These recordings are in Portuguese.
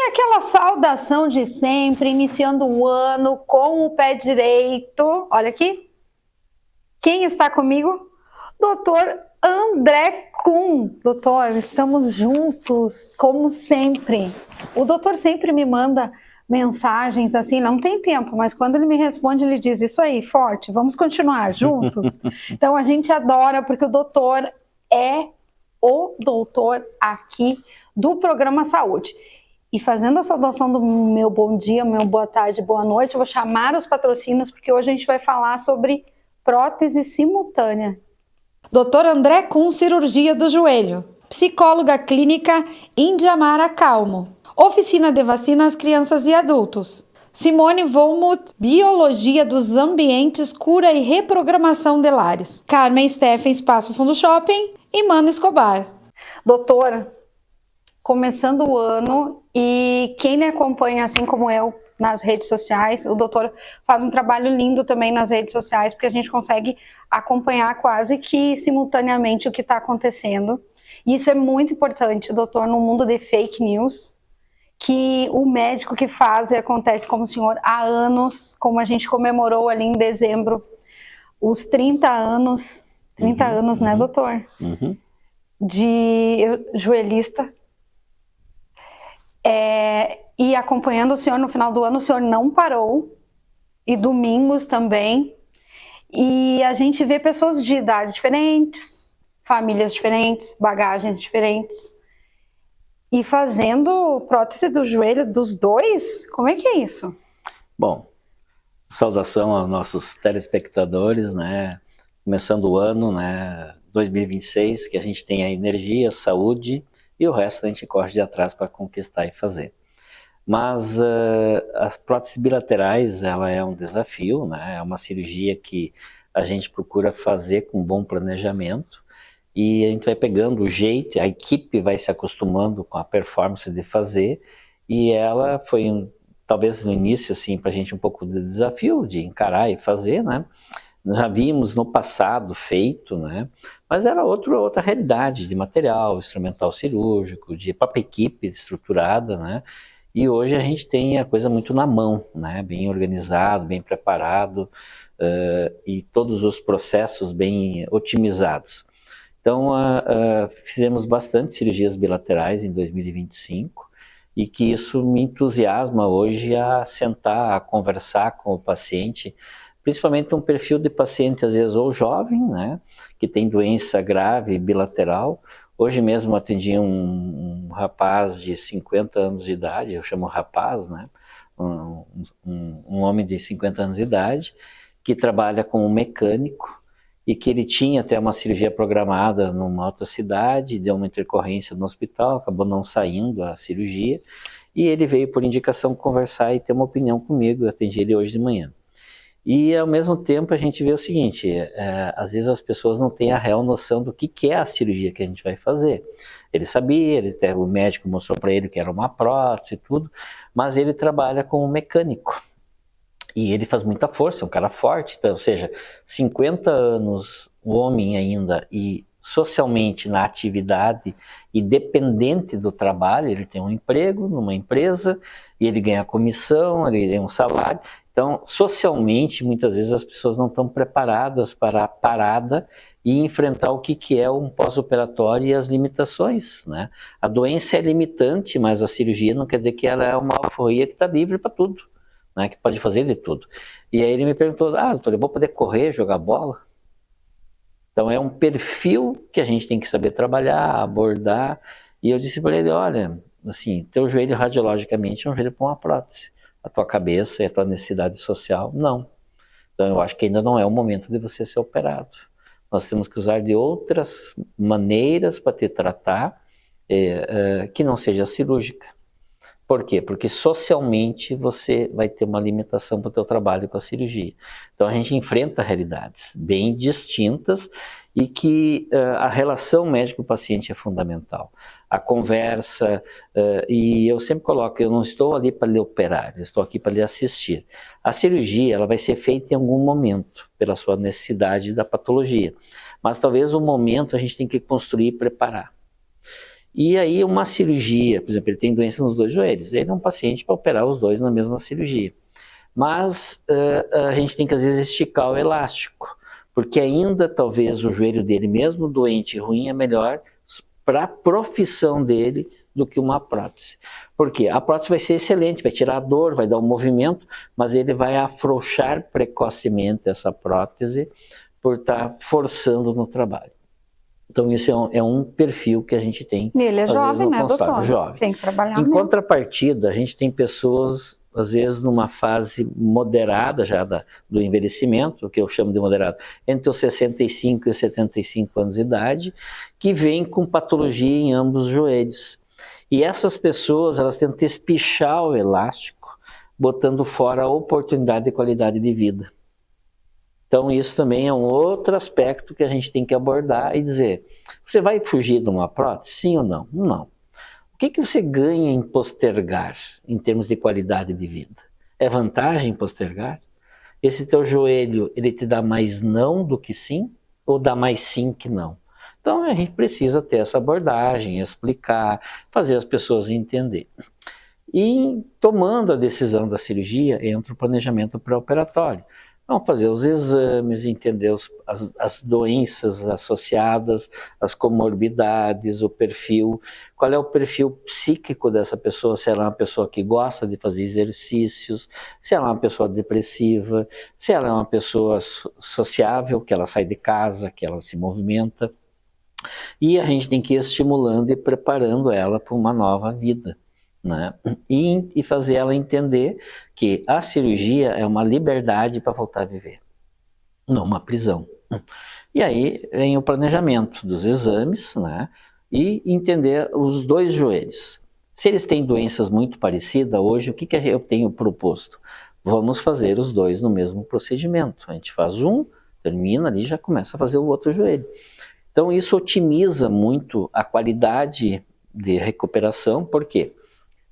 Aquela saudação de sempre, iniciando o ano com o pé direito. Olha aqui. Quem está comigo? Doutor André Kuhn. Doutor, estamos juntos, como sempre. O doutor sempre me manda mensagens assim, não tem tempo, mas quando ele me responde, ele diz: isso aí, forte, vamos continuar juntos. Então a gente adora, porque o doutor é o doutor aqui do programa Saúde. E fazendo a saudação do meu bom dia, meu boa tarde, boa noite, eu vou chamar os patrocínios, porque hoje a gente vai falar sobre prótese simultânea. Dr. André Kuhn, cirurgia do joelho. Psicóloga clínica Indiamara Calmo. Oficina de vacinas crianças e adultos. Simone Volmuth, biologia dos ambientes, cura e reprogramação de lares. Carmen Steffen, Espaço Fundo Shopping. E Mano Escobar. Doutora, começando o ano, e quem me acompanha, assim como eu, nas redes sociais, o doutor faz um trabalho lindo também nas redes sociais, porque a gente consegue acompanhar quase que simultaneamente o que está acontecendo. E isso é muito importante, doutor, no mundo de fake news, que o médico que faz e acontece como o senhor há anos, como a gente comemorou ali em dezembro, os 30 anos, né, doutor? De joelhista. E acompanhando o senhor no final do ano, o senhor não parou, e domingos também, e a gente vê pessoas de idades diferentes, famílias diferentes, bagagens diferentes, e fazendo prótese do joelho dos dois. Como é que é isso? Bom, saudação aos nossos telespectadores, né? Começando o ano, né, 2026, que a gente tem a energia, a saúde, e o resto a gente corre de atrás para conquistar e fazer. Mas as próteses bilaterais, ela é um desafio, né? É uma cirurgia que a gente procura fazer com bom planejamento, e a gente vai pegando o jeito, a equipe vai se acostumando com a performance de fazer, e ela foi, talvez no início, assim, para a gente um pouco de desafio de encarar e fazer, né? Já vimos no passado feito, né? Mas era outra realidade de material, instrumental cirúrgico, de própria equipe estruturada, né? E hoje a gente tem a coisa muito na mão, né? Bem organizado, bem preparado, e todos os processos bem otimizados. Então, fizemos bastante cirurgias bilaterais em 2025, e que isso me entusiasma hoje a sentar, a conversar com o paciente, principalmente um perfil de paciente, às vezes, ou jovem, né, que tem doença grave bilateral. Hoje mesmo atendi um rapaz de 50 anos de idade, eu chamo rapaz, né, um homem de 50 anos de idade, que trabalha como mecânico, e que ele tinha até uma cirurgia programada numa outra cidade, deu uma intercorrência no hospital, acabou não saindo a cirurgia, e ele veio por indicação conversar e ter uma opinião comigo. Eu atendi ele hoje de manhã. E ao mesmo tempo a gente vê o seguinte, às vezes as pessoas não têm a real noção do que é a cirurgia que a gente vai fazer. Ele sabia, o médico mostrou para ele que era uma prótese e tudo, mas ele trabalha como mecânico. E ele faz muita força, é um cara forte, então, ou seja, 50 anos, o homem ainda, e socialmente na atividade e dependente do trabalho, ele tem um emprego numa empresa, e ele ganha comissão, ele tem um salário. Então, socialmente, muitas vezes as pessoas não estão preparadas para a parada e enfrentar o que é um pós-operatório e as limitações, né? A doença é limitante, mas a cirurgia não quer dizer que ela é uma alforria que está livre para tudo, né? Que pode fazer de tudo. E aí ele me perguntou, doutor, eu vou poder correr, jogar bola? Então é um perfil que a gente tem que saber trabalhar, abordar, e eu disse para ele, olha, assim, teu joelho radiologicamente é um joelho para uma prótese. A tua cabeça e a tua necessidade social, não. Então eu acho que ainda não é o momento de você ser operado. Nós temos que usar de outras maneiras para te tratar, que não seja cirúrgica. Por quê? Porque socialmente você vai ter uma limitação para o teu trabalho com a cirurgia. Então a gente enfrenta realidades bem distintas e que a relação médico-paciente é fundamental. A conversa, e eu sempre coloco, eu não estou ali para lhe operar, eu estou aqui para lhe assistir. A cirurgia ela vai ser feita em algum momento, pela sua necessidade da patologia. Mas talvez o momento a gente tem que construir e preparar. E aí uma cirurgia, por exemplo, ele tem doença nos 2 joelhos, ele é um paciente para operar os 2 na mesma cirurgia. Mas a gente tem que às vezes esticar o elástico, porque ainda talvez o joelho dele, mesmo doente e ruim, é melhor para a profissão dele do que uma prótese. Por quê? A prótese vai ser excelente, vai tirar a dor, vai dar um movimento, mas ele vai afrouxar precocemente essa prótese por estar forçando no trabalho. Então isso é um perfil que a gente tem. E ele é jovem, né, doutor? Jovem. Tem que trabalhar Em mesmo. contrapartida, a gente tem pessoas, às vezes, numa fase moderada já do envelhecimento, o que eu chamo de moderado, entre os 65 e os 75 anos de idade, que vem com patologia em ambos os joelhos. E essas pessoas, elas tentam espichar o elástico, botando fora a oportunidade de qualidade de vida. Então isso também é um outro aspecto que a gente tem que abordar e dizer, você vai fugir de uma prótese, sim ou não? Não. O que você ganha em postergar, em termos de qualidade de vida? É vantagem postergar? Esse teu joelho, ele te dá mais não do que sim? Ou dá mais sim que não? Então a gente precisa ter essa abordagem, explicar, fazer as pessoas entender. E tomando a decisão da cirurgia, entra o planejamento pré-operatório. Vamos fazer os exames, entender as doenças associadas, as comorbidades, o perfil, qual é o perfil psíquico dessa pessoa, se ela é uma pessoa que gosta de fazer exercícios, se ela é uma pessoa depressiva, se ela é uma pessoa sociável, que ela sai de casa, que ela se movimenta. E a gente tem que ir estimulando e preparando ela para uma nova vida. Né? E fazer ela entender que a cirurgia é uma liberdade para voltar a viver, não uma prisão. E aí vem o planejamento dos exames, né? E entender os 2 joelhos. Se eles têm doenças muito parecidas, hoje o que eu tenho proposto? Vamos fazer os 2 no mesmo procedimento. A gente faz um, termina ali, já começa a fazer o outro joelho. Então isso otimiza muito a qualidade de recuperação. Por quê?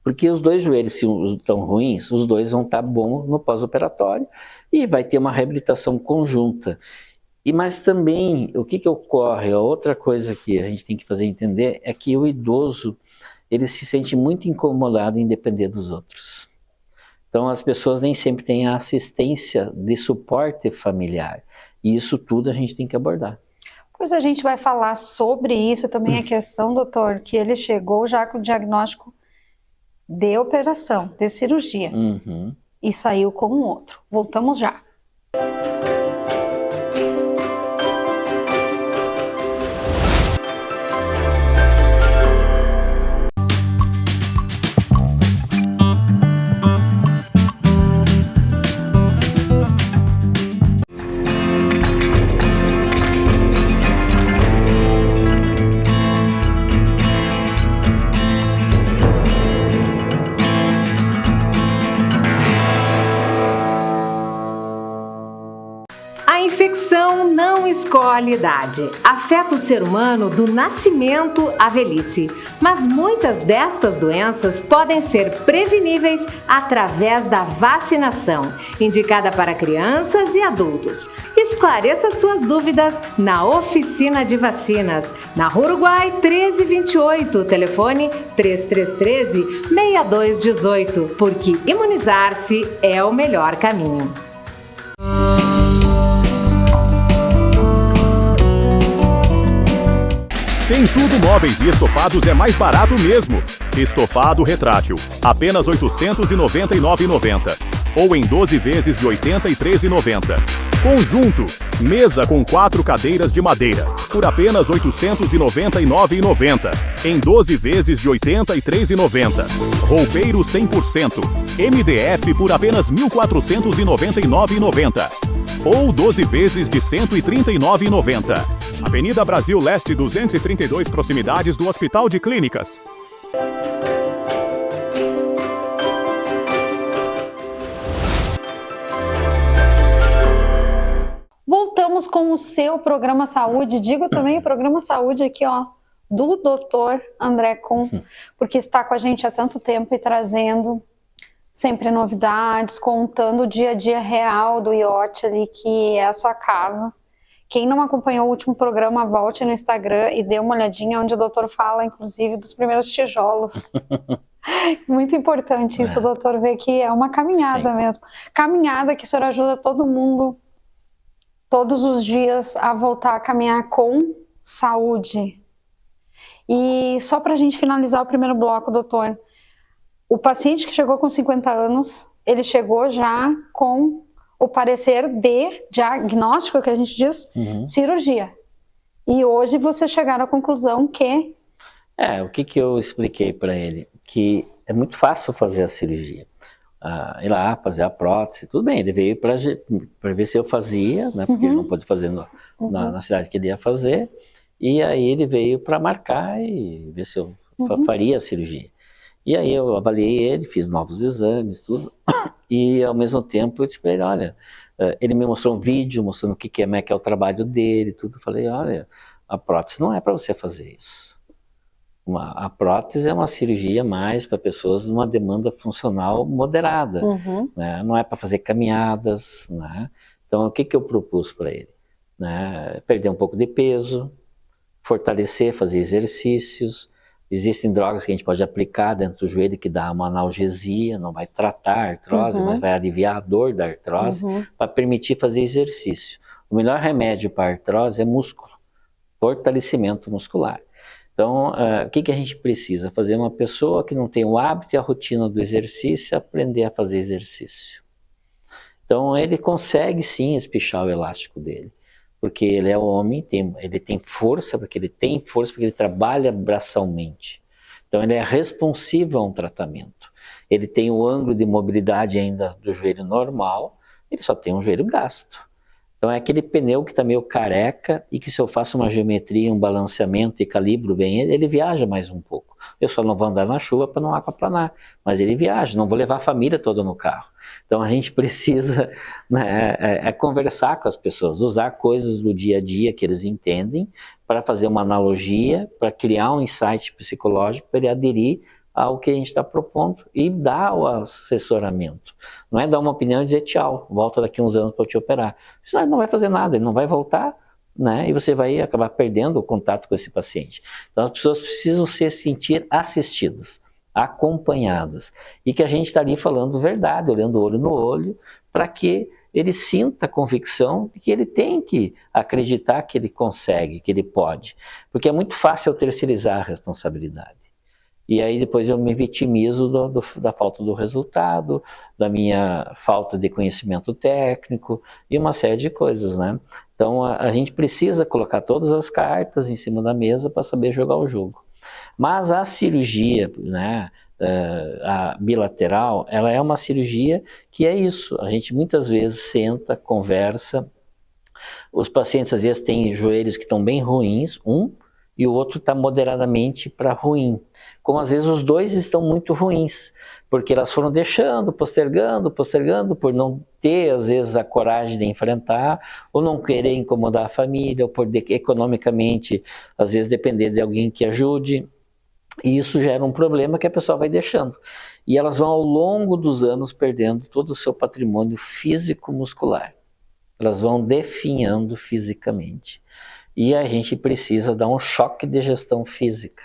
Porque os 2 joelhos, se estão ruins, os 2 vão estar bons no pós-operatório e vai ter uma reabilitação conjunta. Mas também, o que ocorre? A outra coisa que a gente tem que fazer entender é que o idoso, ele se sente muito incomodado em depender dos outros. Então as pessoas nem sempre têm a assistência de suporte familiar. E isso tudo a gente tem que abordar. Pois a gente vai falar sobre isso também, a questão, doutor, que ele chegou já com o diagnóstico de operação, de cirurgia, e saiu com um outro. Voltamos já. Escolhe idade. Afeta o ser humano do nascimento à velhice, mas muitas dessas doenças podem ser preveníveis através da vacinação, indicada para crianças e adultos. Esclareça suas dúvidas na Oficina de Vacinas, na Rua Uruguai 1328, telefone 3313-6218, porque imunizar-se é o melhor caminho. Tem Tudo Móveis e Estofados é mais barato mesmo. Estofado retrátil, apenas R$ 899,90. Ou em 12 vezes de R$ 83,90. Conjunto, mesa com 4 cadeiras de madeira, por apenas R$ 899,90. Em 12 vezes de R$ 83,90. Roupeiro 100%, MDF por apenas R$ 1.499,90. Ou 12 vezes de R$ 139,90. Avenida Brasil Leste 232, proximidades do Hospital de Clínicas. Vamos com o seu programa saúde. Digo também o programa saúde aqui, ó, do Dr. André Kuhn, porque está com a gente há tanto tempo e trazendo sempre novidades, contando o dia a dia real do iote ali, que é a sua casa. Quem não acompanhou o último programa, volte no Instagram e dê uma olhadinha, onde o doutor fala, inclusive, dos primeiros tijolos. Muito importante isso, doutor, ver que é uma caminhada mesmo. Caminhada que o senhor ajuda todo mundo, todos os dias, a voltar a caminhar com saúde. E só para a gente finalizar o primeiro bloco, doutor, o paciente que chegou com 50 anos, ele chegou já com o parecer de diagnóstico, que a gente diz, cirurgia. E hoje você chegaram à conclusão que... O que eu expliquei para ele? Que é muito fácil fazer a cirurgia. Ir lá, fazer a prótese, tudo bem, ele veio para ver se eu fazia, né, porque ele não pôde fazer na cidade que ele ia fazer, e aí ele veio para marcar e ver se eu faria a cirurgia. E aí eu avaliei ele, fiz novos exames, tudo, e ao mesmo tempo eu disse para ele, olha, ele me mostrou um vídeo mostrando o que é o trabalho dele, tudo. Falei, olha, a prótese não é para você fazer isso. A prótese é uma cirurgia mais para pessoas numa demanda funcional moderada, né? Não é para fazer caminhadas, né? Então o que eu propus para ele? Né? Perder um pouco de peso, fortalecer, fazer exercícios. Existem drogas que a gente pode aplicar dentro do joelho que dá uma analgesia, não vai tratar a artrose, mas vai aliviar a dor da artrose, para permitir fazer exercício. O melhor remédio para a artrose é músculo, fortalecimento muscular. Então, o que a gente precisa? Fazer uma pessoa que não tem o hábito e a rotina do exercício, aprender a fazer exercício. Então, ele consegue sim espichar o elástico dele. Porque ele é homem, ele tem força, porque ele trabalha braçalmente. Então ele é responsivo a um tratamento. Ele tem o ângulo de mobilidade ainda do joelho normal, ele só tem um joelho gasto. Então é aquele pneu que está meio careca e que se eu faço uma geometria, um balanceamento e calibro bem ele viaja mais um pouco. Eu só não vou andar na chuva para não aquaplanar, mas ele viaja, não vou levar a família toda no carro. Então a gente precisa, né, conversar com as pessoas, usar coisas do dia a dia que eles entendem para fazer uma analogia, para criar um insight psicológico, para ele aderir ao que a gente está propondo e dar o assessoramento. Não é dar uma opinião e dizer tchau, volta daqui uns anos para te operar. Isso não vai fazer nada, ele não vai voltar, né? E você vai acabar perdendo o contato com esse paciente. Então as pessoas precisam se sentir assistidas, acompanhadas, e que a gente está ali falando verdade, olhando olho no olho, para que ele sinta a convicção de que ele tem que acreditar que ele consegue, que ele pode. Porque é muito fácil eu terceirizar a responsabilidade. E aí depois eu me vitimizo da falta do resultado, da minha falta de conhecimento técnico e uma série de coisas, né? Então a gente precisa colocar todas as cartas em cima da mesa para saber jogar o jogo. Mas a cirurgia, né, a bilateral, ela é uma cirurgia que é isso. A gente muitas vezes senta, conversa. Os pacientes às vezes têm joelhos que estão bem ruins, e o outro está moderadamente para ruim. Como às vezes os dois estão muito ruins, porque elas foram deixando, postergando por não ter às vezes a coragem de enfrentar, ou não querer incomodar a família, ou por economicamente às vezes depender de alguém que ajude. E isso gera um problema que a pessoa vai deixando. E elas vão ao longo dos anos perdendo todo o seu patrimônio físico-muscular. Elas vão definhando fisicamente. E a gente precisa dar um choque de gestão física.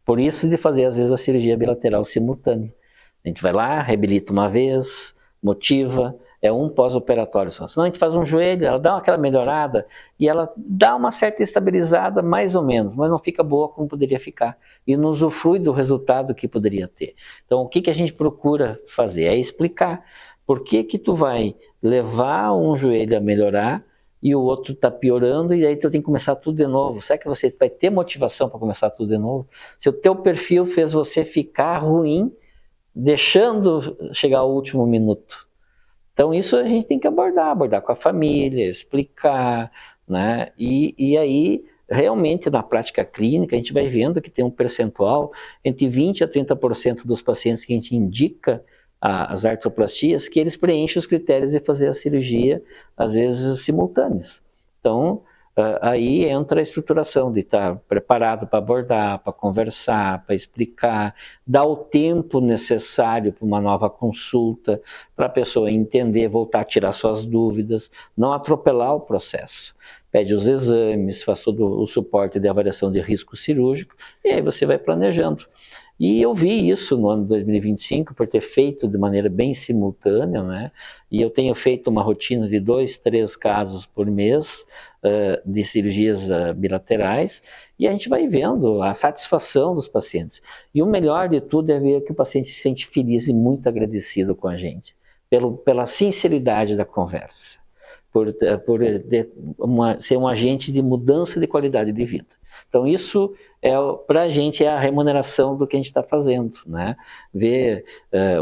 Por isso de fazer, às vezes, a cirurgia bilateral simultânea. A gente vai lá, reabilita uma vez, motiva, é um pós-operatório só. Senão a gente faz um joelho, ela dá aquela melhorada e ela dá uma certa estabilizada, mais ou menos, mas não fica boa como poderia ficar. E não usufrui do resultado que poderia ter. Então, o que a gente procura fazer? É explicar por que tu vai levar um joelho a melhorar e o outro está piorando, e aí tu tem que começar tudo de novo. Será que você vai ter motivação para começar tudo de novo? Se o teu perfil fez você ficar ruim, deixando chegar ao último minuto. Então isso a gente tem que abordar com a família, explicar, né? E aí, realmente, na prática clínica, a gente vai vendo que tem um percentual entre 20% a 30% dos pacientes que a gente indica as artroplastias, que eles preenchem os critérios de fazer a cirurgia, às vezes simultâneas. Então, aí entra a estruturação de estar preparado para abordar, para conversar, para explicar, dar o tempo necessário para uma nova consulta, para a pessoa entender, voltar a tirar suas dúvidas, não atropelar o processo. Pede os exames, faz todo o suporte de avaliação de risco cirúrgico, e aí você vai planejando. E eu vi isso no ano de 2025, por ter feito de maneira bem simultânea, né? E eu tenho feito uma rotina de 2, 3 casos por mês de cirurgias bilaterais, e a gente vai vendo a satisfação dos pacientes. E o melhor de tudo é ver que o paciente se sente feliz e muito agradecido com a gente, pela sinceridade da conversa, por ser um agente de mudança de qualidade de vida. Então isso para a gente é a remuneração do que a gente está fazendo, né?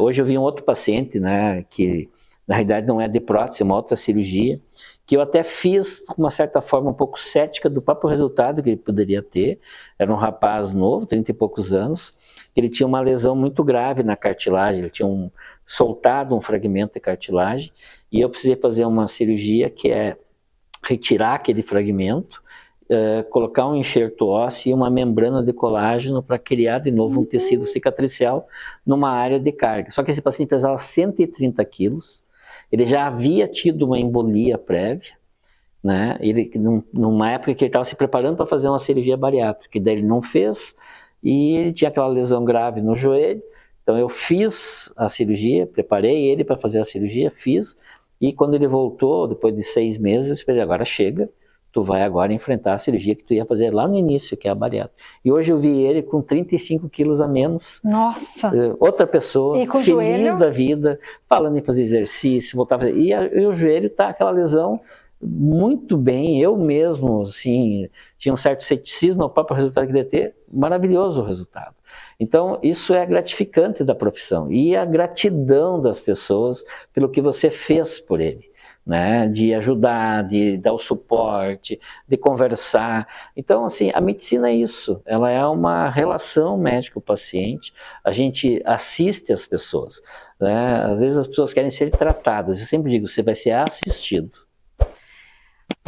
Hoje eu vi um outro paciente, né, que na realidade não é de prótese, é uma outra cirurgia, que eu até fiz com uma certa forma um pouco cética do próprio resultado que ele poderia ter. Era um rapaz novo, 30 e poucos anos, ele tinha uma lesão muito grave na cartilagem, ele tinha soltado um fragmento de cartilagem, e eu precisei fazer uma cirurgia que é retirar aquele fragmento, colocar um enxerto ósseo e uma membrana de colágeno para criar de novo um tecido cicatricial numa área de carga. Só que esse paciente pesava 130 quilos, ele já havia tido uma embolia prévia, né? Numa época que ele estava se preparando para fazer uma cirurgia bariátrica, e daí ele não fez, e ele tinha aquela lesão grave no joelho. Então eu fiz a cirurgia, preparei ele para fazer a cirurgia, fiz, e quando ele voltou, depois de 6 meses, eu esperei, agora chega, tu vai agora enfrentar a cirurgia que tu ia fazer lá no início, que é a bariátrica. E hoje eu vi ele com 35 quilos a menos. Nossa! Outra pessoa, e com feliz joelho? da vida, falando em fazer exercício, voltar a fazer. E o joelho tá aquela lesão muito bem. Eu mesmo, assim, tinha um certo ceticismo no próprio resultado que ele ia ter. Maravilhoso o resultado. Então, isso é gratificante da profissão. E a gratidão das pessoas pelo que você fez por ele, né, de ajudar, de dar o suporte, de conversar. Então, assim, a medicina é isso, ela é uma relação médico-paciente, a gente assiste as pessoas, né? Às vezes as pessoas querem ser tratadas, eu sempre digo, você vai ser assistido.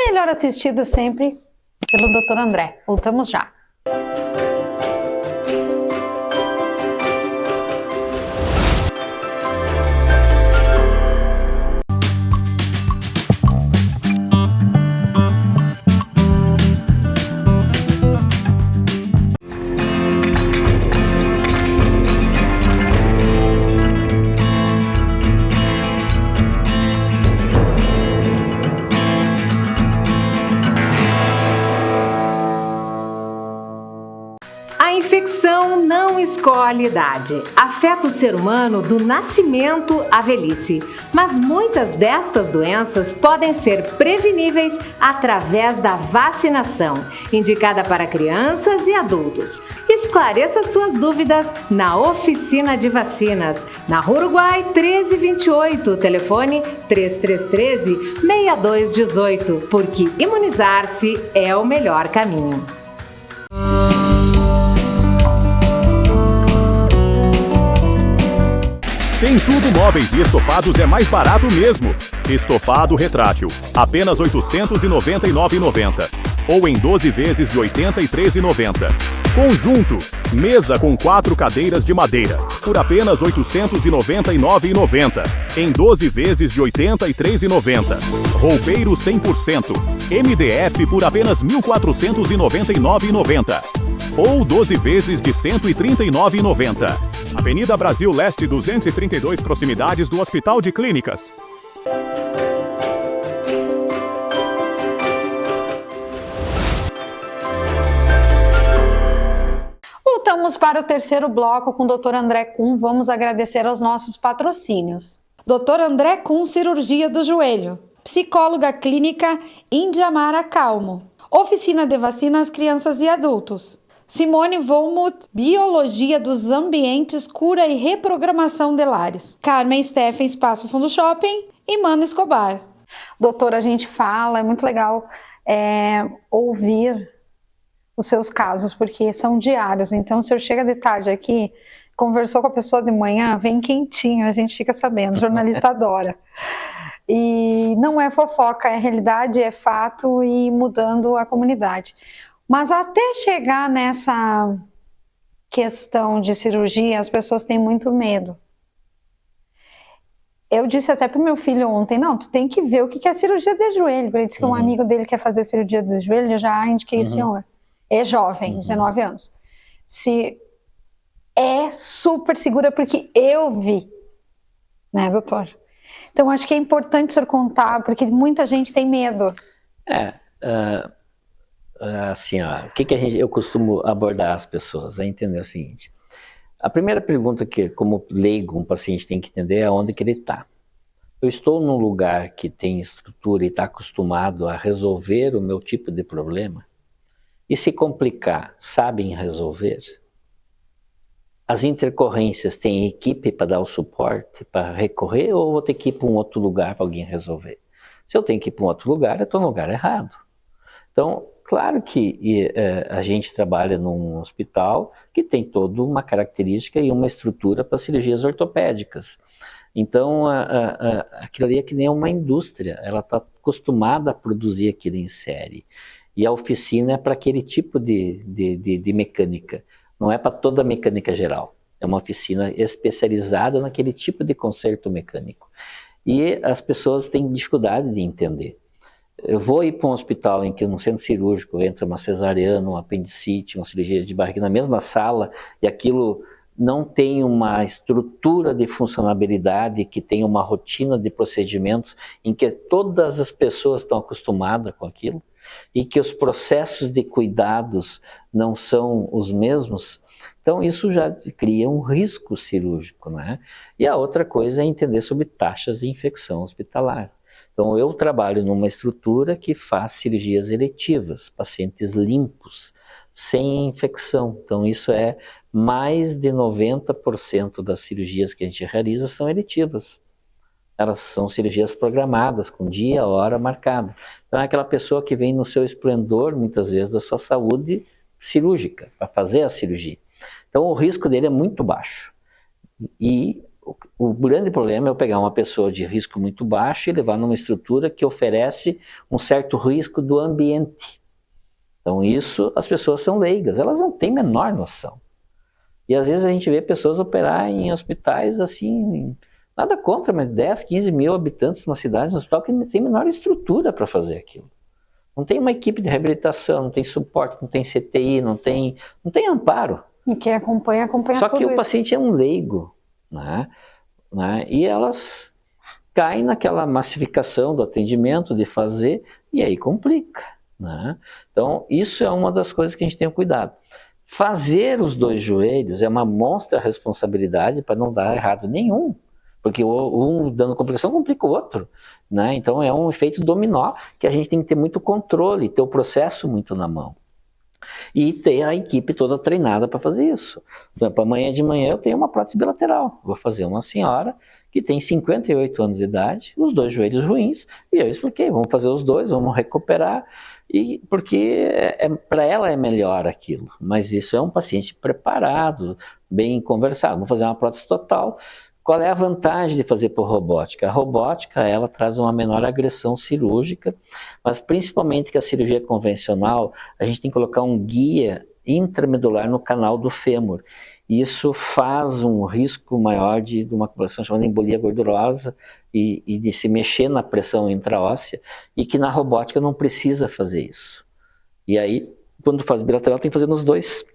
Melhor assistido sempre pelo Dr. André. Voltamos já. Escolhe idade. Afeta o ser humano do nascimento à velhice, mas muitas dessas doenças podem ser preveníveis através da vacinação, indicada para crianças e adultos. Esclareça suas dúvidas na Oficina de Vacinas, na Uruguai 1328, telefone 3313-6218, porque imunizar-se é o melhor caminho. Tem Tudo Móveis e Estofados é mais barato mesmo. Estofado retrátil, apenas R$ 899,90. Ou em 12 vezes de R$ 83,90. Conjunto, mesa com 4 cadeiras de madeira, por apenas R$ 899,90. Em 12 vezes de R$ 83,90. Roupeiro 100%, MDF por apenas R$ 1.499,90. Ou 12 vezes de R$ 139,90. Avenida Brasil Leste 232, proximidades do Hospital de Clínicas. Voltamos para o terceiro bloco com o Dr. André Kuhn. Vamos agradecer aos nossos patrocínios. Dr. André Kuhn, cirurgia do joelho. Psicóloga clínica Indiamara Calmo. Oficina de vacinas crianças e adultos. Simone Volmuth, Biologia dos Ambientes, Cura e Reprogramação de Lares. Carmen Steffen, Espaço Fundo Shopping e Mano Escobar. Doutora, a gente fala, é muito legal ouvir os seus casos, porque são diários. Então, se o senhor chega de tarde aqui, conversou com a pessoa de manhã, vem quentinho, a gente fica sabendo, o jornalista adora. E não é fofoca, é realidade, é fato e mudando a comunidade. Mas até chegar nessa questão de cirurgia, as pessoas têm muito medo. Eu disse até pro meu filho ontem, não, tu tem que ver o que é cirurgia de joelho. Ele disse que um amigo dele quer fazer cirurgia do joelho, eu já indiquei o senhor. É jovem, 19 anos. Se é super segura, porque eu vi, né, doutor? Então, acho que é importante o senhor contar, porque muita gente tem medo. Assim, ó, o que eu costumo abordar as pessoas? É entender o seguinte. A primeira pergunta que, como leigo, um paciente tem que entender é onde que ele está. Eu estou num lugar que tem estrutura e está acostumado a resolver o meu tipo de problema? E se complicar, sabem resolver? As intercorrências têm equipe para dar o suporte, para recorrer, ou vou ter que ir para um outro lugar para alguém resolver? Se eu tenho que ir para um outro lugar, eu estou no lugar errado. Então, claro que a gente trabalha num hospital que tem toda uma característica e uma estrutura para cirurgias ortopédicas. Então, aquilo ali é que nem uma indústria, ela está acostumada a produzir aquilo em série. E a oficina é para aquele tipo de mecânica, não é para toda a mecânica geral. É uma oficina especializada naquele tipo de conserto mecânico. E as pessoas têm dificuldade de entender. Eu vou ir para um hospital em que no centro cirúrgico entra uma cesariana, um apendicite, uma cirurgia de barriga na mesma sala e aquilo não tem uma estrutura de funcionabilidade, que tem uma rotina de procedimentos em que todas as pessoas estão acostumadas com aquilo e que os processos de cuidados não são os mesmos. Então isso já cria um risco cirúrgico, né? E a outra coisa é entender sobre taxas de infecção hospitalar. Então eu trabalho numa estrutura que faz cirurgias eletivas, pacientes limpos, sem infecção. Então isso é mais de 90% das cirurgias que a gente realiza são eletivas. Elas são cirurgias programadas, com dia, hora marcada. Então é aquela pessoa que vem no seu esplendor, muitas vezes, da sua saúde cirúrgica, para fazer a cirurgia. Então o risco dele é muito baixo. E o grande problema é eu pegar uma pessoa de risco muito baixo e levar numa estrutura que oferece um certo risco do ambiente. Então isso, as pessoas são leigas, elas não têm a menor noção. E às vezes a gente vê pessoas operar em hospitais assim, nada contra, mas 10, 15 mil habitantes numa cidade, um hospital que não tem a menor estrutura para fazer aquilo. Não tem uma equipe de reabilitação, não tem suporte, não tem CTI, não tem amparo. E quem acompanha Só tudo que o isso. paciente é um leigo, né? E elas caem naquela massificação do atendimento, de fazer, e aí complica, né? Então isso é uma das coisas que a gente tem cuidado. Fazer os dois joelhos é uma monstra responsabilidade para não dar errado nenhum, porque um dando complicação complica o outro, né? Então é um efeito dominó que a gente tem que ter muito controle, ter o processo muito na mão. E ter a equipe toda treinada para fazer isso. Por exemplo, amanhã de manhã eu tenho uma prótese bilateral. Vou fazer uma senhora que tem 58 anos de idade, os dois joelhos ruins, e eu expliquei, vamos fazer os dois, vamos recuperar, e porque para ela é melhor aquilo. Mas isso é um paciente preparado, bem conversado. Vamos fazer uma prótese total. Qual é a vantagem de fazer por robótica? A robótica, ela traz uma menor agressão cirúrgica, mas principalmente que a cirurgia convencional, a gente tem que colocar um guia intramedular no canal do fêmur. Isso faz um risco maior de uma complicação chamada embolia gordurosa e de se mexer na pressão intraóssea, e que na robótica não precisa fazer isso. E aí, quando faz bilateral, tem que fazer nos dois.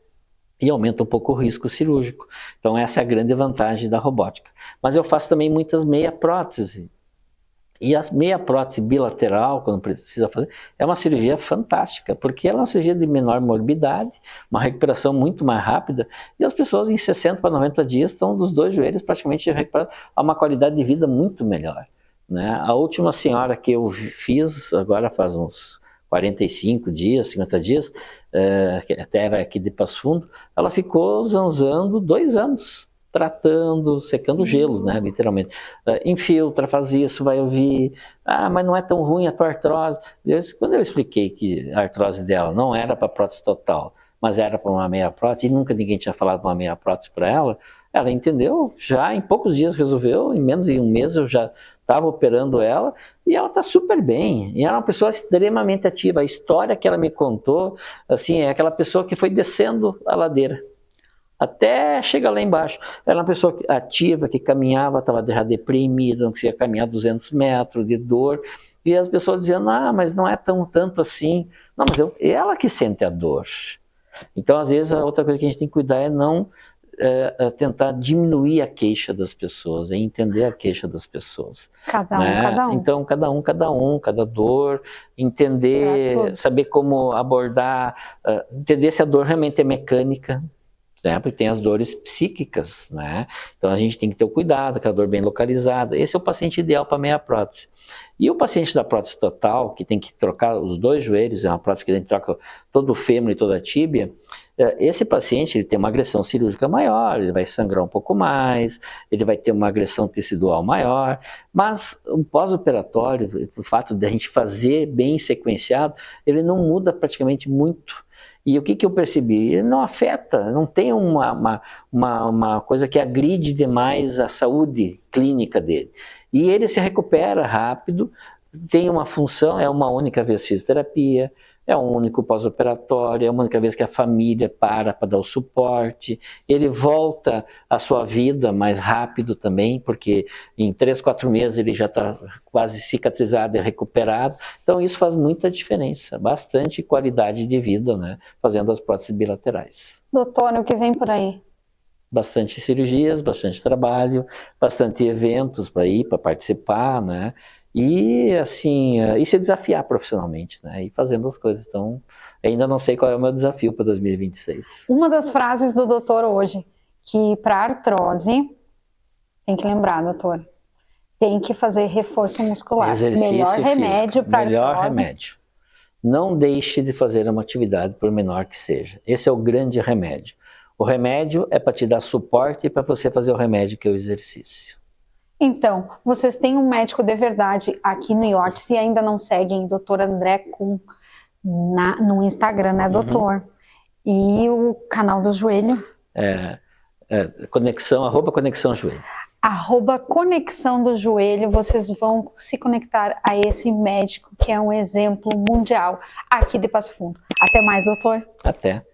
E aumenta um pouco o risco cirúrgico. Então essa é a grande vantagem da robótica. Mas eu faço também muitas meia prótese. E a meia prótese bilateral, quando precisa fazer, é uma cirurgia fantástica, porque ela é uma cirurgia de menor morbidade, uma recuperação muito mais rápida, e as pessoas em 60 para 90 dias estão dos dois joelhos praticamente recuperados a uma qualidade de vida muito melhor, né? A última senhora que eu fiz, agora faz uns 45 dias, 50 dias, que até era aqui de Passo Fundo, ela ficou zanzando 2 anos, tratando, secando gelo, né, literalmente. Infiltra, faz isso, vai ouvir, mas não é tão ruim a tua artrose. Quando eu expliquei que a artrose dela não era para prótese total, mas era para uma meia prótese, e nunca ninguém tinha falado de uma meia prótese para ela, ela entendeu, já em poucos dias resolveu, em menos de um mês eu já estava operando ela, e ela está super bem. E ela é uma pessoa extremamente ativa. A história que ela me contou, assim, é aquela pessoa que foi descendo a ladeira até chegar lá embaixo. Ela é uma pessoa ativa, que caminhava, estava já deprimida, não conseguia caminhar 200 metros de dor. E as pessoas dizendo, mas não é tanto assim. Não, mas é ela que sente a dor. Então, às vezes, a outra coisa que a gente tem que cuidar é não tentar diminuir a queixa das pessoas, é entender a queixa das pessoas. Cada um, né? cada um. Então, cada dor, entender, saber como abordar, entender se a dor realmente é mecânica, né? Porque tem as dores psíquicas, né? Então a gente tem que ter o cuidado, aquela dor bem localizada. Esse é o paciente ideal para meia prótese. E o paciente da prótese total, que tem que trocar os 2 joelhos, é uma prótese que a gente troca todo o fêmur e toda a tíbia, esse paciente ele tem uma agressão cirúrgica maior, ele vai sangrar um pouco mais, ele vai ter uma agressão tecidual maior, mas o pós-operatório, o fato de a gente fazer bem sequenciado, ele não muda praticamente muito. E o que eu percebi? Ele não afeta, não tem uma coisa que agride demais a saúde clínica dele. E ele se recupera rápido, tem uma função, é uma única vez fisioterapia, é um único pós-operatório, é uma única vez que a família para dar o suporte, ele volta à sua vida mais rápido também, porque em 3, 4 meses ele já está quase cicatrizado e recuperado, então isso faz muita diferença, bastante qualidade de vida, né, fazendo as próteses bilaterais. Doutor, o que vem por aí? Bastante cirurgias, bastante trabalho, bastante eventos para ir, para participar, né, e assim, e se desafiar profissionalmente, né? E fazendo as coisas. Então, ainda não sei qual é o meu desafio para 2026. Uma das frases do doutor hoje, que para artrose, tem que lembrar, doutor, tem que fazer reforço muscular. Exercício melhor remédio para artrose. Melhor remédio. Não deixe de fazer uma atividade, por menor que seja. Esse é o grande remédio. O remédio é para te dar suporte e para você fazer o remédio, que é o exercício. Então, vocês têm um médico de verdade aqui no IORTE, se ainda não seguem, Dr. André Kuhn, no Instagram, né, doutor? E o canal do joelho? Conexão, @conexão joelho. @conexão do joelho, vocês vão se conectar a esse médico que é um exemplo mundial aqui de Passo Fundo. Até mais, doutor. Até.